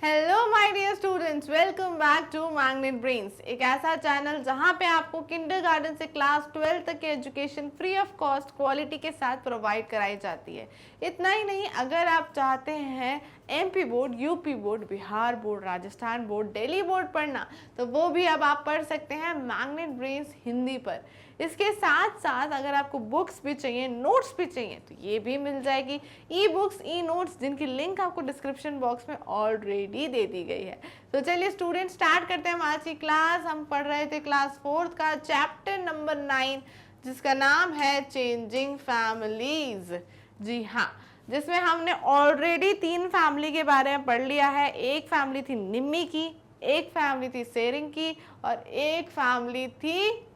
Hello my dear students, welcome back to Magnet Brains. एक ऐसा channel जहां पे आपको किंडरगार्टन से क्लास 12 तक की education free of cost quality के साथ प्रोवाइड कराई जाती है। इतना ही नहीं, अगर आप चाहते हैं MP board, UP board, Bihar board, Rajasthan board, Delhi board पढ़ना, तो वो भी अब आप पढ़ सकते हैं मैग्नेट ब्रेन्स हिंदी पर। इसके साथ साथ अगर आपको बुक्स भी चाहिए, नोट्स भी चाहिए, तो ये भी मिल जाएगी। ई बुक्स, ई नोट्स, जिनकी लिंक आपको डिस्क्रिप्शन बॉक्स में ऑलरेडी दे दी गई है। तो चलिए स्टूडेंट, स्टार्ट करते हैं हम आज की क्लास। हम पढ़ रहे थे क्लास 4 का चैप्टर नंबर 9, जिसका नाम है चेंजिंग फैमिलीज। जी हाँ, जिसमें हमने ऑलरेडी 3 फैमिली के बारे में पढ़ लिया है। एक फैमिली थी निम्मी की, एक फैमिली थी सेरिंग की, और एक फैमिली थी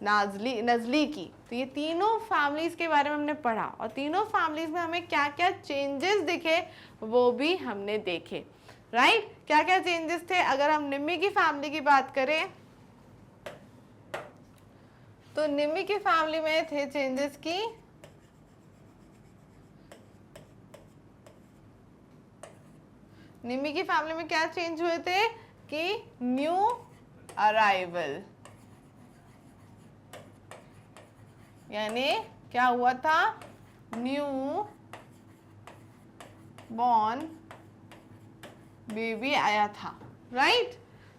नजली की। तो ये तीनों फैमिलीज के बारे में हमने पढ़ा, और तीनों फैमिलीज में हमें क्या क्या चेंजेस दिखे वो भी हमने देखे। राइट, क्या क्या चेंजेस थे? अगर हम निम्मी की फैमिली की बात करें तो निम्मी की फैमिली में थे चेंजेस की निम्मी की फैमिली में क्या चेंज हुए थे कि न्यू अराइवल, यानी क्या हुआ था, न्यू बॉर्न बेबी आया था। राइट,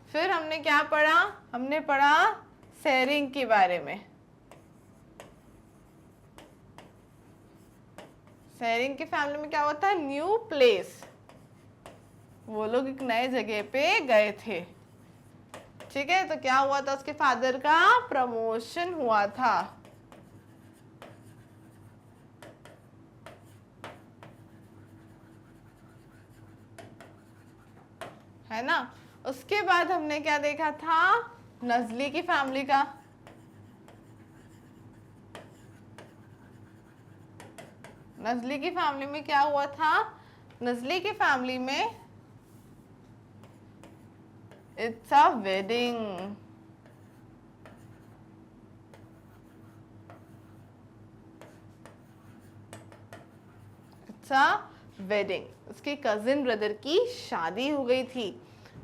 फिर हमने क्या पढ़ा? हमने पढ़ा सेरिंग के बारे में। सेरिंग की फैमिली में क्या हुआ था? न्यू प्लेस, वो लोग एक नए जगह पे गए थे। ठीक है, तो क्या हुआ था? उसके फादर का प्रमोशन हुआ था। है ना। उसके बाद हमने क्या देखा था? नजली की फैमिली का। नजली की फैमिली में क्या हुआ था? नजली की फैमिली में it's a wedding. It's a wedding, उसके कजिन ब्रदर की शादी हो गई थी,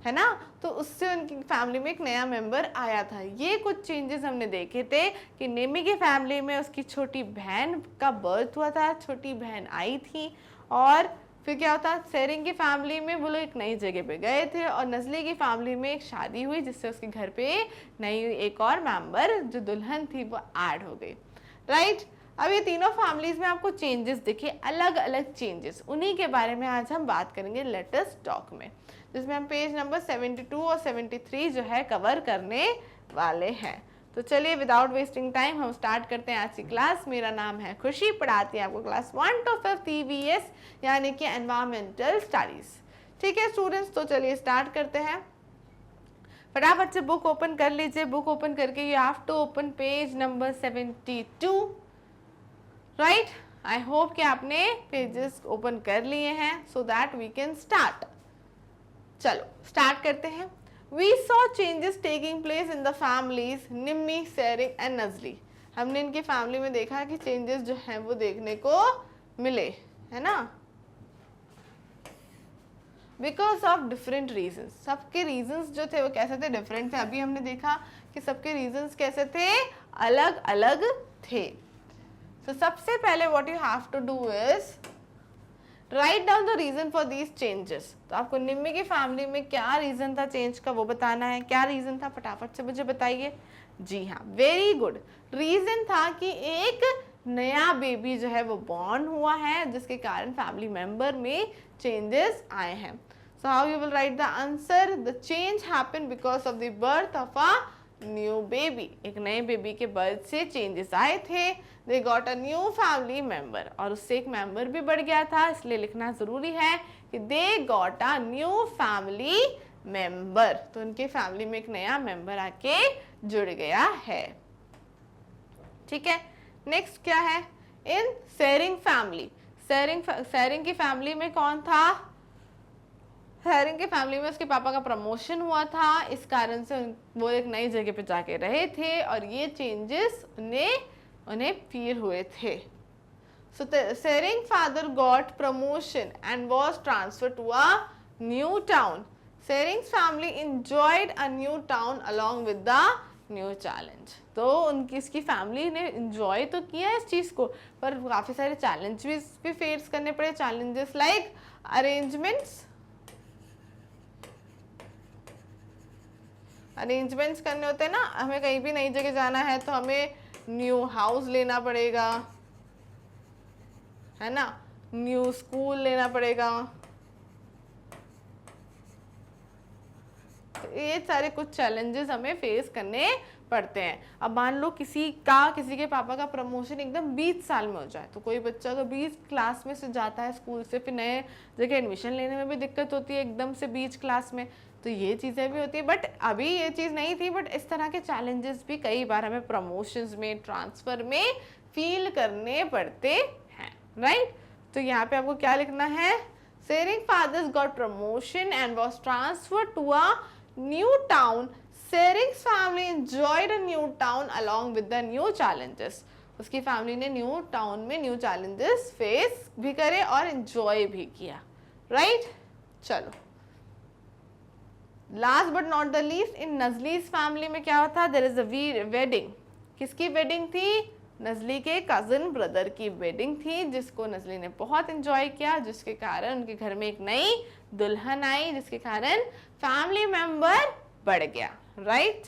है ना। तो उससे उनकी फैमिली में एक नया मेंबर आया था। ये कुछ चेंजेस हमने देखे थे कि निम्मी की फैमिली में उसकी छोटी बहन का बर्थ हुआ था, छोटी बहन आई थी। और फिर क्या होता, सेरिंग की फैमिली में वो लोग एक नई जगह पे गए थे, और नजली की फैमिली में एक शादी हुई जिससे उसके घर पे नई एक और मेंबर जो दुल्हन थी वो ऐड हो गई। राइट, अब ये तीनों फैमिलीज में आपको चेंजेस दिखे, अलग अलग चेंजेस, उन्हीं के बारे में आज हम बात करेंगे लेटेस्ट टॉक में, जिसमें हम पेज नंबर 72 और 73 जो है कवर करने वाले हैं। तो चलिए विदाउट वेस्टिंग टाइम हम स्टार्ट करते हैं आज की क्लास। मेरा नाम है खुशी, पढ़ाती है आपको क्लास 1 to 5 EVS यानी कि एनवायरमेंटल स्टडीज। ठीक है स्टूडेंट्स, तो चलिए स्टार्ट करते हैं। फटाफट से बुक ओपन कर लीजिए। बुक ओपन करके you have to open page number 72। Right, I hope कि आपने पेजेस ओपन कर लिए हैं so that we can start. चलो स्टार्ट करते हैं। We saw changes taking place in the families Nimmi, Tsering and Nazli. हमने इनकी फैमिली में देखा कि चेंजेस जो हैं वो देखने को मिले, है ना, बिकॉज ऑफ डिफरेंट रीजन्स। सबके रीजन्स जो थे वो कैसे थे? डिफरेंट थे। अभी हमने देखा कि सबके रीजन्स कैसे थे? अलग अलग थे। तो सबसे पहले what you have to do is write down the reason for these changes. तो आपको निम्मी की फैमिली में क्या रीजन था चेंज का वो बताना है। क्या रीजन था, फटाफट से मुझे बताइए। जी हाँ, वेरी गुड। रीजन था कि एक नया बेबी जो है वो बॉर्न हुआ है, जिसके कारण फैमिली मेंबर में चेंजेस आए हैं। So how you will write the answer? The change happen because of the birth of a new baby. एक नए बेबी के बर्थ से चेंजेस आए थे। They got a new family member, और उससे एक मेंबर भी बढ़ गया था, इसलिए लिखना जरूरी है कि they got a new family member. तो उनके फैमिली में एक नया मेंबर आके जुड़ गया है। ठीक है, नेक्स्ट क्या है? इन सेरिंग फैमिली, सेरिंग की फैमिली में कौन था? सेरिंग की फैमिली में उसके पापा का प्रमोशन हुआ था, इस कारण से वो एक नई जगह पे जाके रहे थे, और ये चेंजेस उन्हें फील हुए थे। So Tsering father got promotion and was transfer to a new town. Tsering's family enjoyed a new town along with the new challenge. तो उनकी इसकी फैमिली ने इंजॉय तो किया इस चीज़ को, पर काफ़ी सारे चैलेंजेस भी फेस करने पड़े. चैलेंजेस लाइक अरेंजमेंट्स करने होते हैं ना. हमें कहीं भी नई जगह जाना है तो हमें न्यू हाउस लेना पड़ेगा, है ना, न्यू स्कूल लेना पड़ेगा. तो ये सारे कुछ चैलेंजेस हमें फेस करने पड़ते हैं. अब मान लो किसी के पापा का प्रमोशन एकदम 20 साल में हो जाए, तो कोई बच्चा अगर 20 क्लास में से जाता है स्कूल से, फिर नए जगह एडमिशन लेने में भी दिक्कत होती है एकदम से 20 क्लास में. तो ये चीज़ें भी होती है. बट अभी ये चीज़ नहीं थी, बट इस तरह के चैलेंजेस भी कई बार हमें प्रमोशंस में, ट्रांसफ़र में फील करने पड़ते हैं, राइट. तो यहाँ पे आपको क्या लिखना है? Tsering father's got promotion and was transfer to a new town. Tsering's family enjoyed a new town along with the new challenges. उसकी फैमिली ने न्यू टाउन में न्यू चैलेंजेस फेस भी करे और एंजॉय भी किया, राइट. चलो, last but not the least, in Nazli's family में क्या होता है? There is a wedding. किसकी वेडिंग थी? नजली के कजिन ब्रदर की वेडिंग थी, जिसको नजली ने बहुत एंजॉय किया, जिसके कारण उनके घर में एक नई दुल्हन आई, जिसके कारण फैमिली मेंबर बढ़ गया, right.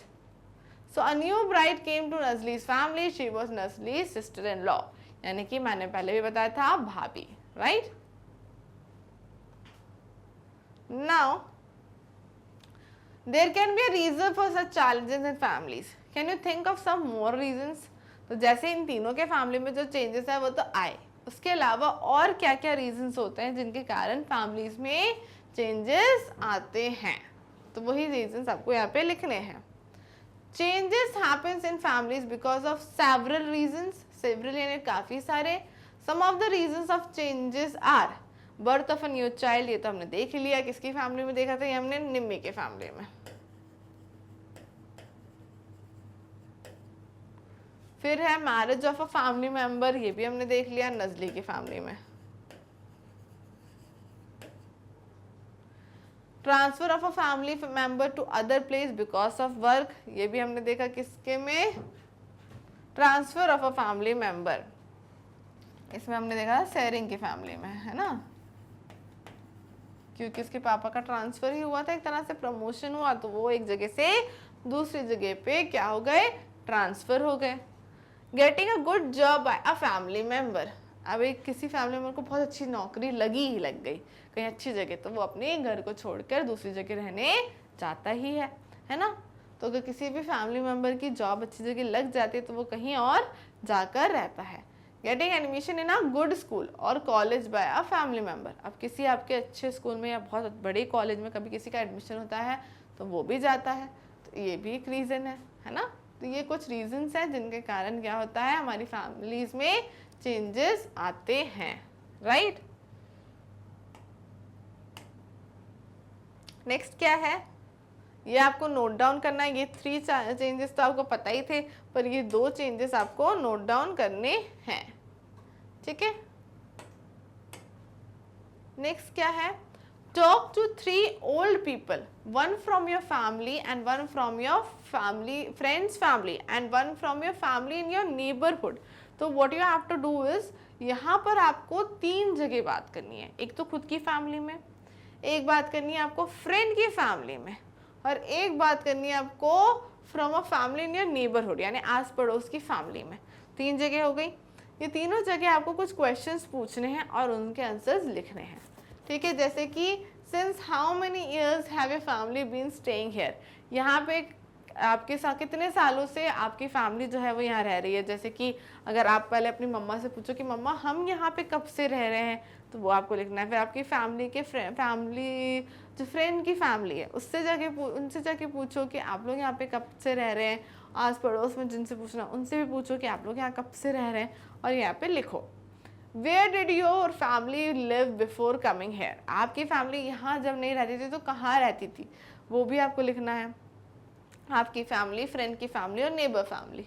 So a new bride came to Nazli's family. She was Nazli's sister in law, यानी कि मैंने पहले भी बताया था भाभी, right. Now there can be a reason for such challenges in families. Can you think of some more reasons? तो जैसे इन तीनों के फैमिली में जो चेंजेस है वो तो आए, उसके अलावा और क्या क्या रीजंस होते हैं जिनके कारण फैमिलीज में चेंजेस आते हैं? तो वही रीजंस आपको यहाँ पे लिखने हैं. Changes happens in families because of several reasons. Several यानी काफ़ी सारे. Some of the reasons of changes are birth of a new child. ये तो हमने देख लिया, किसकी फैमिली में देखा था? ये हमने निम्मी के फैमिली में. फिर है marriage of a family member. ये भी हमने देख लिया नजली की फैमिली में. Transfer of a family member to other place because of work. ये भी हमने देखा किसके में? Transfer of a family member. इसमें हमने देखा सेरिंग की फैमिली में, है ना, क्योंकि उसके पापा का ट्रांसफर ही हुआ था, एक तरह से प्रमोशन हुआ, तो वो एक जगह से दूसरी जगह पे क्या हो गए? ट्रांसफर हो गए. Getting a good job by a family member. अब एक किसी फैमिली मेंबर को बहुत अच्छी नौकरी लग गई कहीं अच्छी जगह, तो वो अपने घर को छोड़कर दूसरी जगह रहने जाता ही है ना. तो अगर किसी भी फैमिली मेंबर की जॉब अच्छी जगह लग जाती है तो वो कहीं और जाकर रहता है. Getting admission in a good school और college by a family member. अब किसी आपके अच्छे स्कूल में या बहुत बड़े कॉलेज में कभी किसी का एडमिशन होता है तो वो भी जाता है, तो ये भी एक रीज़न है ना. तो ये कुछ रीजंस हैं जिनके कारण क्या होता है? हमारी फैमिलीज में चेंजेस आते हैं, राइट. नेक्स्ट क्या है? ये आपको नोट डाउन करना है. ये 3 चेंजेस तो आपको पता ही थे, पर ये 2 चेंजेस आपको नोट डाउन करने हैं, ठीक है. नेक्स्ट क्या है? Talk to 3 old people, 1 from your family and 1 from your family friends family and 1 from your family in your neighbourhood. तो what you have to do is, यहाँ पर आपको 3 जगह बात करनी है. एक तो खुद की फैमिली में, एक बात करनी है आपको फ्रेंड की फैमिली में, और एक बात करनी है आपको from a family in your neighbourhood, यानी आस पड़ोस की फैमिली में. 3 जगह हो गई. ये तीनों जगह आपको कुछ क्वेश्चंस पूछने हैं और उनके आंसर्स लिखने हैं, ठीक है. जैसे कि since how many years have your family been staying here. यहाँ पे आपके साथ कितने सालों से आपकी फैमिली जो है वो यहाँ रह रही है. जैसे कि अगर आप पहले अपनी मम्मा से पूछो कि मम्मा हम यहाँ पे कब से रह रहे हैं, तो वो आपको लिखना है. फिर आपकी फैमिली के फैमिली जो फ्रेंड की फैमिली है उनसे जाके पूछो कि आप लोग यहाँ पे कब से रह रहे हैं. आस पड़ोस में जिनसे पूछना उनसे भी पूछो कि आप लोग यहाँ कब से रह रहे हैं, और यहाँ पे लिखो. Where did your family live before coming here. आपकी फैमिली यहाँ जब नहीं रहती थी तो कहाँ रहती थी, वो भी आपको लिखना है. आपकी फैमिली, फ्रेंड की फैमिली और neighbour family.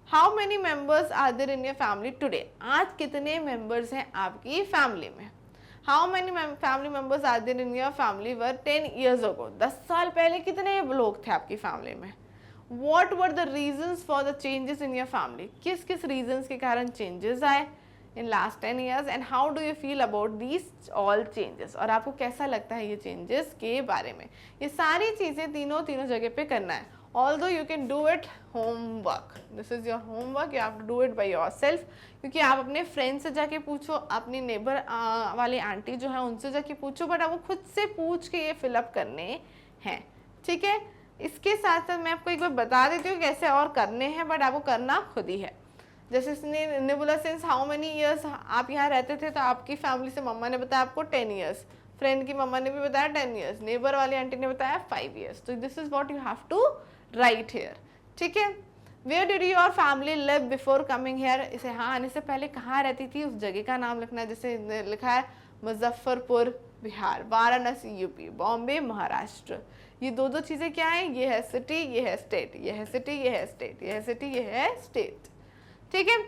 How many members are there in your family today. आज कितने मेंबर्स हैं आपकी फैमिली में. How many family members are there in your family were 10 years ago? 10 साल पहले कितने लोग थे आपकी फैमिली में? What were the reasons for the changes in your family? किस किस reasons के कारण changes आए in last 10 years and how do you feel about these all changes? और आपको कैसा लगता है ये changes के बारे में? ये सारी चीज़ें तीनों जगह पे करना है. Although you can do it homework, this is your homework, you have to do it by yourself. क्योंकि आप अपने फ्रेंड से जाके पूछो, अपनी नेबर वाली आंटी जो है उनसे जाके पूछो, बट आपको खुद से पूछ के ये फिलअप करने हैं. ठीक है, इसके साथ साथ मैं आपको एक बार बता देती हूँ कैसे और करने हैं, बट आपको करना खुद ही है. जैसे इसने बोला सिंस हाउ मेनी ईयर्स आप यहाँ रहते थे, तो आपकी फैमिली से मम्मा ने बताया आपको 10 years, फ्रेंड की मम्मा ने भी बताया 10 years, नेबर वाली आंटी ने बताया 5 years. तो this is what you have to write here. ठीक है, where did your family live before coming here? इसे हाँ आने से पहले कहाँ रहती थी उस जगह का नाम लिखना है. जैसे लिखा है मुजफ्फरपुर बिहार, वाराणसी यूपी, बॉम्बे महाराष्ट्र. ये दो चीज़ें क्या है? ये है सिटी, ये है स्टेट, ये है सिटी, ये है स्टेट, ये है सिटी, ये है स्टेट. ठीक है,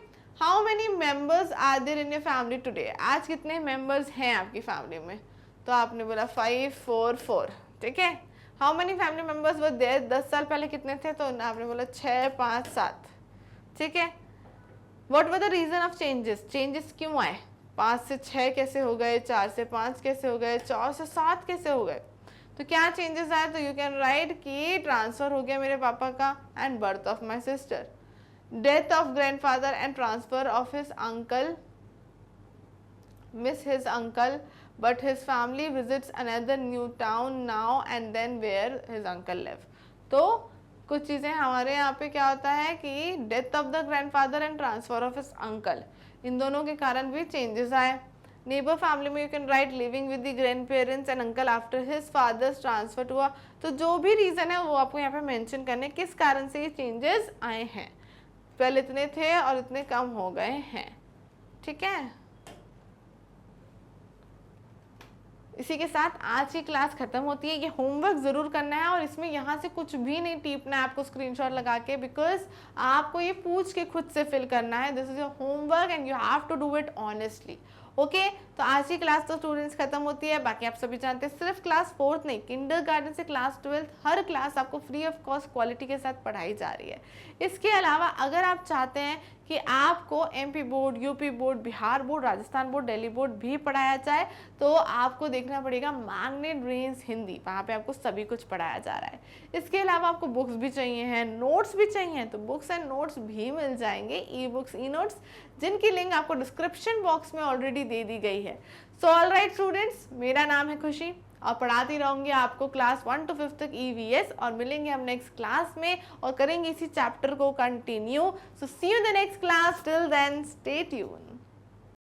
how many members are there in your family today? आज कितने मेंबर्स हैं आपकी फैमिली में? तो आपने बोला 5 4 4. ठीक है, how many family members were there? 10 साल पहले कितने थे? तो आपने बोला 6 5 7. ठीक है, what were the reason of changes? Changes क्यों आए? 5 से 6 कैसे हो गए? 4 से 5 कैसे हो गए? 4 से 7 कैसे हो गए? तो क्या चेंजेस आए? तो यू कैन राइट कि ट्रांसफर हो गया मेरे पापा का, and birth of my sister, death of grandfather and transfer of his uncle, miss his uncle, but his family visits another new town now and then where his uncle live. तो कुछ चीज़ें हमारे यहाँ पे क्या होता है कि death of the grandfather and transfer of his uncle, इन दोनों के कारण भी चेंजेस आए. नेबर फैमिली में you can write living with the grandparents and uncle after his father's transfer to. तो जो भी रीज़न है वो आपको यहाँ पे मेंशन करने किस कारण से ये चेंजेस आए हैं. पहले इतने थे और इतने कम हो गए हैं. ठीक है, इसी के साथ आज की क्लास खत्म होती है. ये होमवर्क ज़रूर करना है और इसमें यहाँ से कुछ भी नहीं टीपना है आपको स्क्रीनशॉट लगा के, बिकॉज आपको ये पूछ के खुद से फिल करना है. This is your homework and you have to do it honestly. Okay, तो आज की क्लास तो स्टूडेंट्स खत्म होती है. बाकी आप सभी जानते हैं सिर्फ क्लास 4th नहीं, किंडरगार्टन से क्लास 12th हर क्लास आपको फ्री ऑफ कॉस्ट क्वालिटी के साथ पढ़ाई जा रही है. इसके अलावा अगर आप चाहते हैं कि आपको MP board, UP board, Bihar board, Rajasthan board, Delhi board भी पढ़ाया जाए, तो आपको देखना पड़ेगा मैग्नेट रेंज हिंदी. वहाँ पे आपको सभी कुछ पढ़ाया जा रहा है. इसके अलावा आपको बुक्स भी चाहिए हैं, नोट्स भी चाहिए, तो बुक्स एंड नोट्स भी मिल जाएंगे, ई बुक्स, ई नोट्स, जिनकी लिंक आपको डिस्क्रिप्शन बॉक्स में ऑलरेडी दे दी गई है. सो ऑल राइट स्टूडेंट्स, मेरा नाम है खुशी और पढ़ाती रहूँगी आपको क्लास 1 to 5 तक EVS, और मिलेंगे हम नेक्स्ट क्लास में और करेंगे इसी चैप्टर को continue. So see you in the next class. Till then stay tuned.